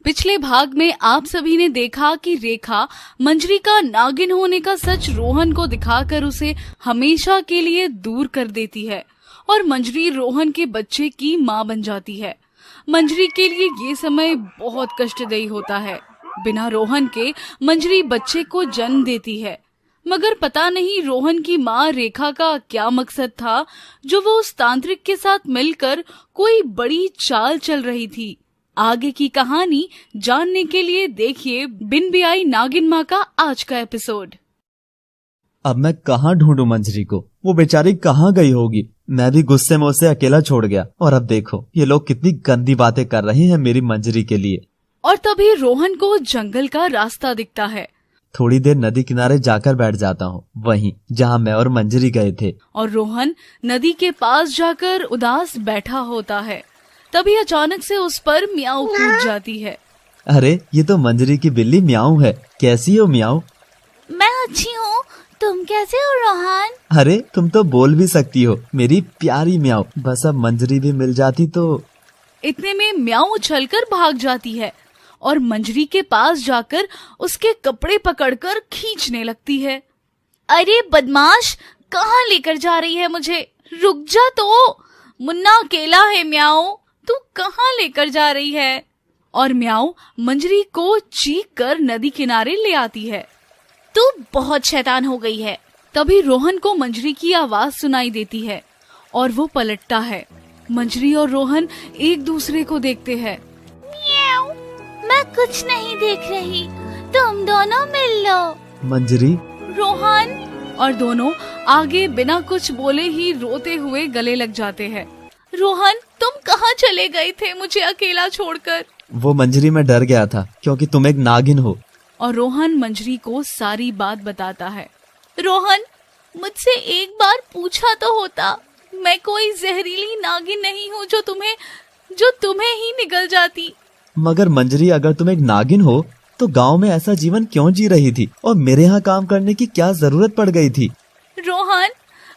पिछले भाग में आप सभी ने देखा कि रेखा मंजरी का नागिन होने का सच रोहन को दिखाकर उसे हमेशा के लिए दूर कर देती है और मंजरी रोहन के बच्चे की माँ बन जाती है। मंजरी के लिए ये समय बहुत कष्टदायी होता है। बिना रोहन के मंजरी बच्चे को जन्म देती है, मगर पता नहीं रोहन की माँ रेखा का क्या मकसद था जो वो उस तांत्रिक के साथ मिलकर कोई बड़ी चाल चल रही थी। आगे की कहानी जानने के लिए देखिए बिन बियाई नागिन माँ का आज का एपिसोड। अब मैं कहाँ ढूंढूं मंजरी को? वो बेचारी कहाँ गई होगी? मैं भी गुस्से में उसे अकेला छोड़ गया और अब देखो ये लोग कितनी गंदी बातें कर रहे हैं मेरी मंजरी के लिए। और तभी रोहन को जंगल का रास्ता दिखता है। थोड़ी देर नदी किनारे जाकर बैठ जाता हूँ, वहीं जहाँ मैं और मंजरी गए थे। और रोहन नदी के पास जाकर उदास बैठा होता है। तभी अचानक से उस पर म्याऊ कूद जाती है। अरे ये तो मंजरी की बिल्ली म्याऊ है। कैसी हो म्याऊ? मैं अच्छी हूँ, तुम कैसे हो रोहन? अरे तुम तो बोल भी सकती हो मेरी प्यारी म्याऊ। बस अब मंजरी भी मिल जाती तो। इतने में म्याऊ उछलकर भाग जाती है और मंजरी के पास जाकर उसके कपड़े पकड़कर खींचने लगती है। अरे बदमाश, कहाँ लेकर जा रही है मुझे? रुक जा तो, मुन्ना अकेला है। म्याऊ, तू कहाँ लेकर जा रही है? और म्याऊ मंजरी को चीख कर नदी किनारे ले आती है। तू बहुत शैतान हो गई है। तभी रोहन को मंजरी की आवाज सुनाई देती है और वो पलटता है। मंजरी और रोहन एक दूसरे को देखते हैं। म्याऊ, मैं कुछ नहीं देख रही, तुम दोनों मिल लो। मंजरी, रोहन। और दोनों आगे बिना कुछ बोले ही रोते हुए गले लग जाते हैं। रोहन, तुम कहाँ चले गए थे मुझे अकेला छोड़कर? वो मंजरी मैं डर गया था क्योंकि तुम एक नागिन हो। और रोहन मंजरी को सारी बात बताता है। रोहन, मुझसे एक बार पूछा तो होता। मैं कोई जहरीली नागिन नहीं हूँ जो तुम्हें ही निगल जाती। मगर मंजरी, अगर तुम एक नागिन हो तो गांव में ऐसा जीवन क्यों जी रही थी और मेरे यहाँ काम करने की क्या जरूरत पड़ गई थी? रोहन,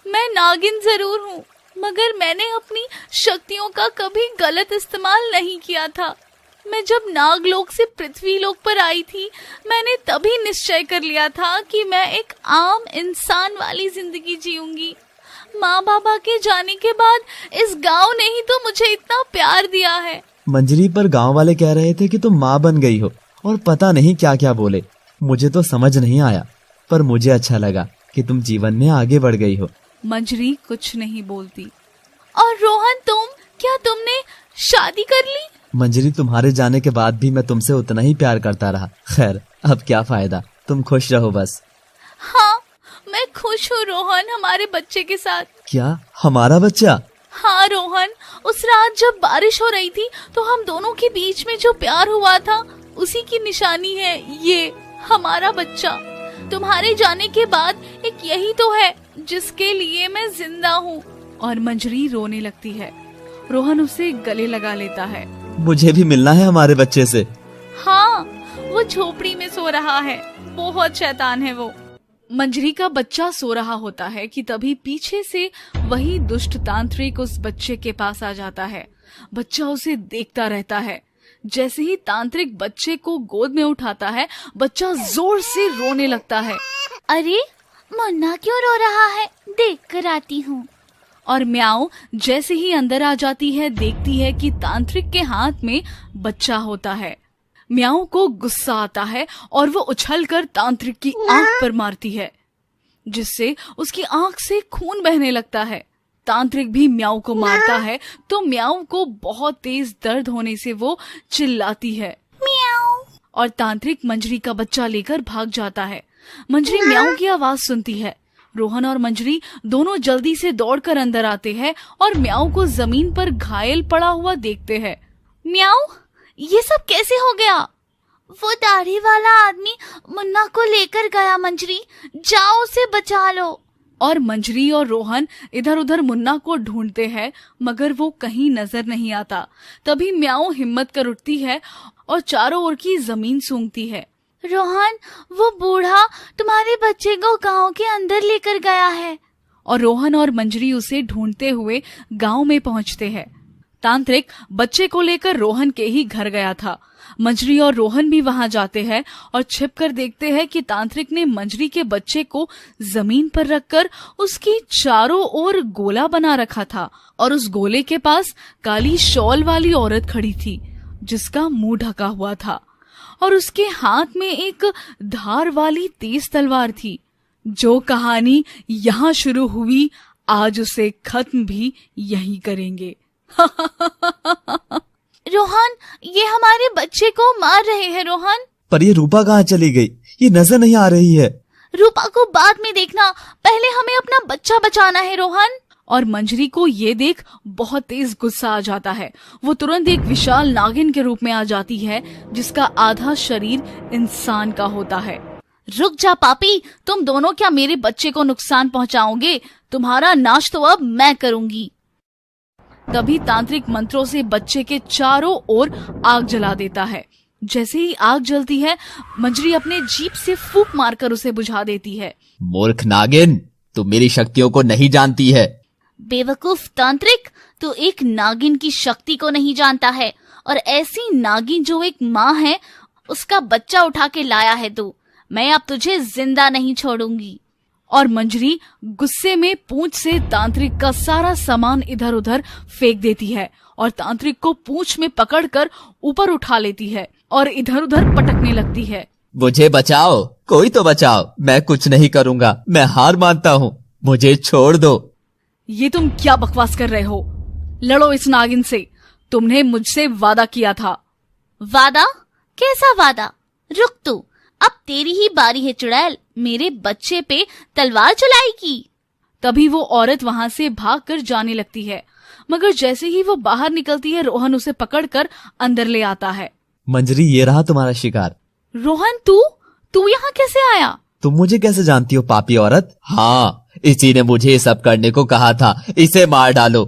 मैं नागिन जरूर हूँ, मगर मैंने अपनी शक्तियों का कभी गलत इस्तेमाल नहीं किया था। मैं जब नागलोक से पृथ्वी लोक पर आई थी, मैंने तभी निश्चय कर लिया था कि मैं एक आम इंसान वाली जिंदगी जीऊंगी। माँ बाबा के जाने के बाद इस गांव ने ही तो मुझे इतना प्यार दिया है। मंजरी, पर गांव वाले कह रहे थे कि तुम माँ बन गई हो और पता नहीं क्या क्या बोले। मुझे तो समझ नहीं आया, पर मुझे अच्छा लगा कि तुम जीवन में आगे बढ़ गई हो। मंजरी कुछ नहीं बोलती। और रोहन, क्या तुमने शादी कर ली? मंजरी, तुम्हारे जाने के बाद भी मैं तुमसे उतना ही प्यार करता रहा। खैर, अब क्या फायदा, तुम खुश रहो बस। हाँ, मैं खुश हूँ रोहन, हमारे बच्चे के साथ। क्या, हमारा बच्चा? हाँ रोहन, उस रात जब बारिश हो रही थी तो हम दोनों के बीच में जो प्यार हुआ था उसी की निशानी है ये हमारा बच्चा। तुम्हारे जाने के बाद एक यही तो है जिसके लिए मैं जिंदा हूँ। और मंजरी रोने लगती है। रोहन उसे गले लगा लेता है। मुझे भी मिलना है हमारे बच्चे से। हाँ, वो झोपड़ी में सो रहा है, बहुत शैतान है वो। मंजरी का बच्चा सो रहा होता है कि तभी पीछे से वही दुष्ट तांत्रिक उस बच्चे के पास आ जाता है। बच्चा उसे देखता रहता है। जैसे ही तांत्रिक बच्चे को गोद में उठाता है, बच्चा जोर से रोने लगता है। अरे मुन्ना क्यों रो रहा है? देख कर आती हूँ। और म्याऊ जैसे ही अंदर आ जाती है, देखती है कि तांत्रिक के हाथ में बच्चा होता है। म्याऊ को गुस्सा आता है और वो उछलकर तांत्रिक की आंख पर मारती है, जिससे उसकी आंख से खून बहने लगता है। तांत्रिक भी म्याऊ को मारता है तो म्याऊ को बहुत तेज दर्द होने से वो चिल्लाती है म्याऊ। और तांत्रिक मंजरी का बच्चा लेकर भाग जाता है। मंजरी म्याऊ की आवाज सुनती है। रोहन और मंजरी दोनों जल्दी से दौड़कर अंदर आते हैं और म्याऊ को जमीन पर घायल पड़ा हुआ देखते हैं। म्याऊ, ये सब कैसे हो गया? वो दाढ़ी वाला आदमी मुन्ना को लेकर गया। मंजरी, जाओ उसे बचा लो। और मंजरी और रोहन इधर उधर मुन्ना को ढूंढते हैं, मगर वो कहीं नजर नहीं आता। तभी म्याऊ हिम्मत कर उठती है और चारों ओर की जमीन सूंघती है। रोहन, वो बूढ़ा तुम्हारे बच्चे को गांव के अंदर लेकर गया है। और रोहन और मंजरी उसे ढूंढते हुए गांव में पहुंचते हैं। तांत्रिक बच्चे को लेकर रोहन के ही घर गया था। मंजरी और रोहन भी वहां जाते हैं और छिपकर देखते हैं कि तांत्रिक ने मंजरी के बच्चे को जमीन पर रखकर उसकी चारों ओर गोला बना रखा था और उस गोले के पास काली शॉल वाली औरत खड़ी थी जिसका मुंह ढका हुआ था और उसके हाथ में एक धार वाली तेज तलवार थी। जो कहानी यहाँ शुरू हुई, आज उसे खत्म भी यही करेंगे। रोहन, ये हमारे बच्चे को मार रहे हैं। रोहन, पर ये रूपा कहाँ चली गई? ये नजर नहीं आ रही है। रूपा को बाद में देखना, पहले हमें अपना बच्चा बचाना है। रोहन। और मंजरी को ये देख बहुत तेज गुस्सा आ जाता है। वो तुरंत एक विशाल नागिन के रूप में आ जाती है जिसका आधा शरीर इंसान का होता है। रुक जा पापी, तुम दोनों क्या मेरे बच्चे को नुकसान पहुंचाओगे? तुम्हारा नाश तो अब मैं करूंगी। तभी तांत्रिक मंत्रों से बच्चे के चारों ओर आग जला देता है। जैसे ही आग जलती है, मंजरी अपने जीभ से फूंक मारकर उसे बुझा देती है। मूर्ख नागिन, तू मेरी शक्तियों को नहीं जानती है। बेवकूफ तांत्रिक, तू एक नागिन की शक्ति को नहीं जानता है, और ऐसी नागिन जो एक माँ है उसका बच्चा उठा के लाया है तू। मैं अब तुझे जिंदा नहीं छोड़ूंगी। और मंजरी गुस्से में पूंछ से तांत्रिक का सारा सामान इधर उधर फेंक देती है और तांत्रिक को पूंछ में पकड़कर ऊपर उठा लेती है और इधर उधर पटकने लगती है। मुझे बचाओ, कोई तो बचाओ। मैं कुछ नहीं करूँगा, मैं हार मानता हूँ, मुझे छोड़ दो। ये तुम क्या बकवास कर रहे हो? लड़ो इस नागिन से। तुमने मुझसे वादा किया था। वादा? कैसा वादा? रुक तू, अब तेरी ही बारी है चुड़ैल, मेरे बच्चे पे तलवार चलाएगी। तभी वो औरत वहां से भागकर जाने लगती है, मगर जैसे ही वो बाहर निकलती है, रोहन उसे पकड़कर अंदर ले आता है। मंजरी, ये रहा तुम्हारा शिकार। रोहन, तू यहाँ कैसे आया? तुम मुझे कैसे जानती हो पापी औरत? हाँ, इसी ने मुझे सब करने को कहा था। इसे मार डालो।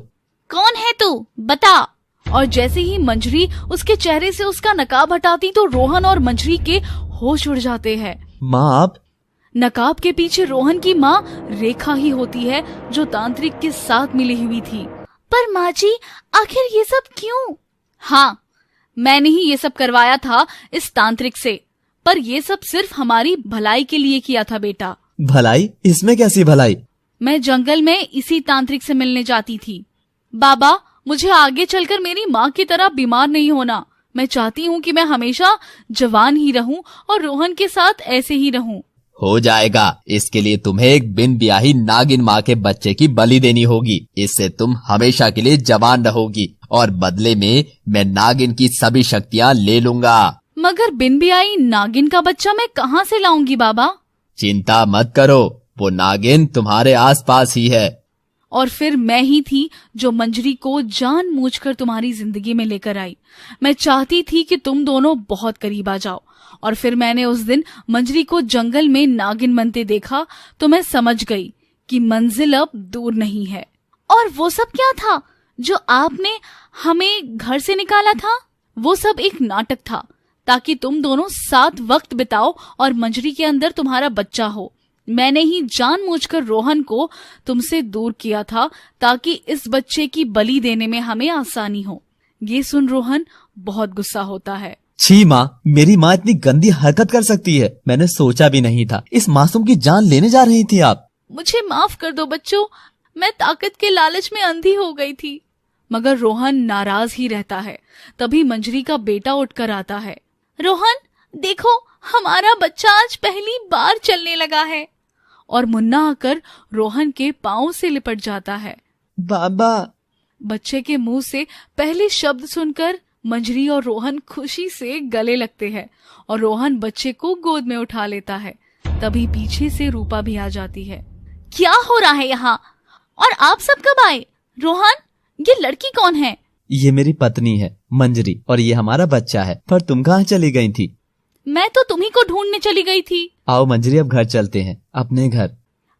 कौन है तू? बता। और जैसे ही मंजरी उसके चेहरे से उसका नकाब हटाती तो रोहन और मंजरी के होश उड़ जाते हैं। माँ, आप? नकाब के पीछे रोहन की माँ रेखा ही होती है जो तांत्रिक के साथ मिली हुई थी। पर माँ जी, आखिर ये सब क्यों? हाँ, मैंने ही ये सब करवाया था इस तांत्रिक से, पर ये सब सिर्फ हमारी भलाई के लिए किया था बेटा। भलाई? इसमें कैसी भलाई? मैं जंगल में इसी तांत्रिक से मिलने जाती थी। बाबा, मुझे आगे चलकर मेरी माँ की तरह बीमार नहीं होना। मैं चाहती हूँ कि मैं हमेशा जवान ही रहूं और रोहन के साथ ऐसे ही रहूं। हो जाएगा। इसके लिए तुम्हें एक बिन ब्याही नागिन माँ के बच्चे की बलि देनी होगी। इससे तुम हमेशा के लिए जवान रहोगी और बदले में मैं नागिन की सभी शक्तियाँ ले लूंगा। मगर बिन ब्याही नागिन का बच्चा मैं कहाँ से लाऊंगी बाबा? चिंता मत करो, वो नागिन तुम्हारे आसपास ही है। और फिर मैं ही थी जो मंजरी को जानबूझकर तुम्हारी जिंदगी में लेकर आई। मैं चाहती थी कि तुम दोनों बहुत करीब आ जाओ। और फिर मैंने उस दिन मंजरी को जंगल में नागिन बनते देखा तो मैं समझ गई कि मंजिल अब दूर नहीं है। और वो सब क्या था जो आपने हमें घर से निकाला था? वो सब एक नाटक था ताकि तुम दोनों साथ वक्त बिताओ और मंजरी के अंदर तुम्हारा बच्चा हो। मैंने ही जानबूझकर रोहन को तुमसे दूर किया था ताकि इस बच्चे की बलि देने में हमें आसानी हो। ये सुन रोहन बहुत गुस्सा होता है। छी माँ, मेरी माँ इतनी गंदी हरकत कर सकती है? मैंने सोचा भी नहीं था। इस मासूम की जान लेने जा रही थी आप। मुझे माफ कर दो बच्चों, मैं ताकत के लालच में अंधी हो गई थी। मगर रोहन नाराज ही रहता है। तभी मंजरी का बेटा उठकर आता है। रोहन, देखो, हमारा बच्चा आज पहली बार चलने लगा है। और मुन्ना आकर रोहन के पांव से लिपट जाता है। बाबा। बच्चे के मुंह से पहले शब्द सुनकर मंजरी और रोहन खुशी से गले लगते हैं और रोहन बच्चे को गोद में उठा लेता है। तभी पीछे से रूपा भी आ जाती है। क्या हो रहा है यहाँ? और आप सब कब आए? रोहन, ये लड़की कौन है? ये मेरी पत्नी है मंजरी, और ये हमारा बच्चा है। पर तुम कहाँ चली गई थी? मैं तो तुम्ही को ढूंढने चली गई थी। आओ मंजरी, अब घर चलते हैं, अपने घर।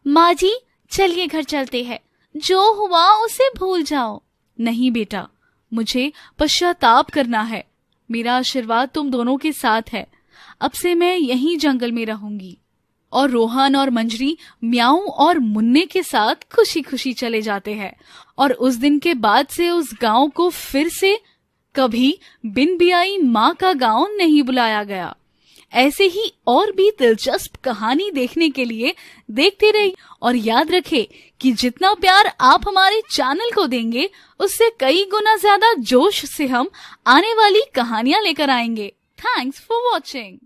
माँ जी, चलिए घर चलते हैं। जो हुआ उसे भूल जाओ। नहीं बेटा, मुझे पश्चाताप करना है। मेरा आशीर्वाद तुम दोनों के साथ है। अब से मैं यहीं जंगल में रहूंगी। और रोहन और मंजरी म्याऊ और मुन्ने के साथ खुशी खुशी चले जाते हैं। और उस दिन के बाद से उस गांव को फिर से कभी बिन बियाई माँ का गांव नहीं बुलाया गया। ऐसे ही और भी दिलचस्प कहानी देखने के लिए देखते रहिए और याद रखें कि जितना प्यार आप हमारे चैनल को देंगे उससे कई गुना ज्यादा जोश से हम आने वाली कहानियां लेकर आएंगे। Thanks for watching.